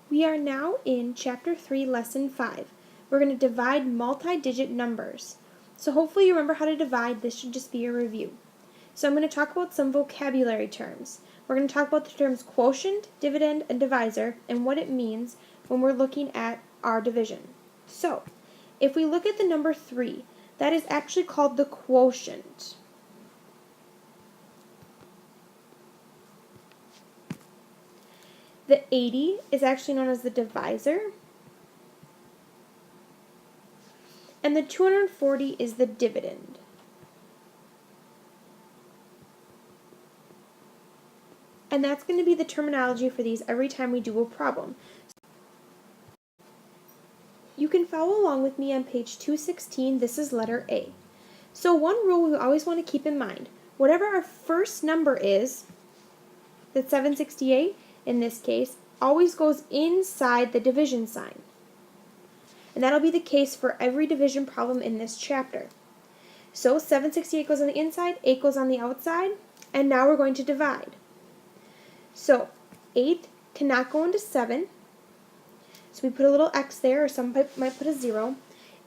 We are now in Chapter 3, Lesson 5. We're going to divide multi-digit numbers. So hopefully you remember how to divide. This should just be a review. So I'm going to talk about some vocabulary terms. We're going to talk about the terms quotient, dividend, and divisor, and what it means when we're looking at our division. So, if we look at the number 3, that is actually called the quotient. The 80 is actually known as the divisor. And the 240 is the dividend. And that's going to be the terminology for these every time we do a problem. You can follow along with me on page 216. This is letter A. So one rule we always want to keep in mind, whatever our first number is, that's 768 in this case, always goes inside the division sign. And that'll be the case for every division problem in this chapter. So 768 goes on the inside, 8 goes on the outside, and now we're going to divide. So 8 cannot go into 7, so we put a little X there, or some might put a 0.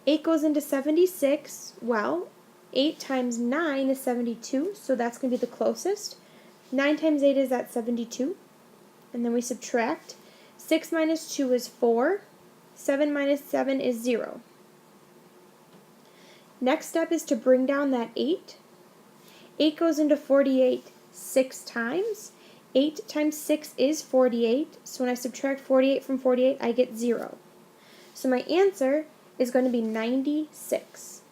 8 goes into 76, well, 8 times 9 is 72, so that's going to be the closest. 9 times 8 is at 72, and then we subtract. 6 minus 2 is 4. 7 minus 7 is 0. Next step is to bring down that 8. 8 goes into 48 6 times. 8 times 6 is 48, so when I subtract 48 from 48, I get 0. So my answer is going to be 96.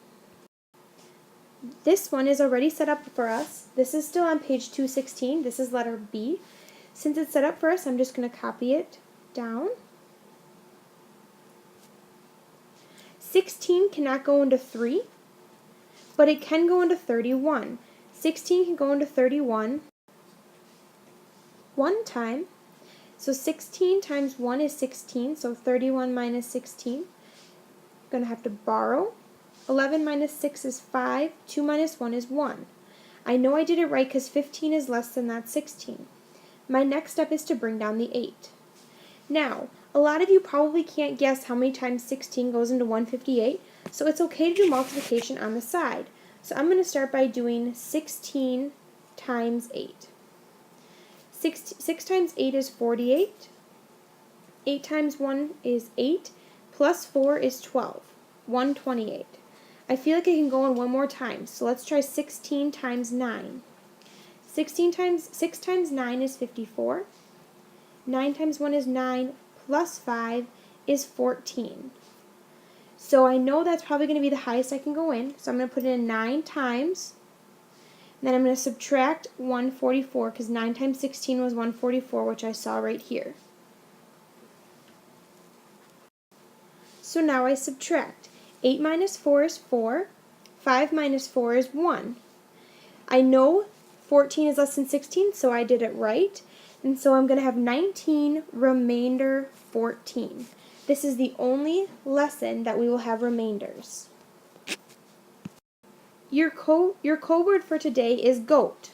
This one is already set up for us. This is still on page 216. This is letter B. Since it's set up for us, I'm just going to copy it down. 16 cannot go into 3, but it can go into 31. 16 can go into 31 one time. So 16 times 1 is 16, so 31 minus 16. I'm going to have to borrow. 11 minus 6 is 5. 2 minus 1 is 1. I know I did it right because 15 is less than that 16. My next step is to bring down the 8. Now, a lot of you probably can't guess how many times 16 goes into 158, so it's okay to do multiplication on the side. So I'm going to start by doing 16 times 8. 6 times 8 is 48. 8 times 1 is 8. Plus 4 is 12. 128. I feel like I can go on one more time, so let's try 16 times 9. 6 times 9 is 54. 9 times 1 is 9. Plus 5 is 14. So I know that's probably going to be the highest I can go in, so I'm going to put in 9 times. Then I'm going to subtract 144 because 9 times 16 was 144, which I saw right here. So now I subtract. 8 minus 4 is 4. 5 minus 4 is 1. I know 14 is less than 16, so I did it right. And so I'm going to have 19 remainder 14. This is the only lesson that we will have remainders. Your code word for today is goat.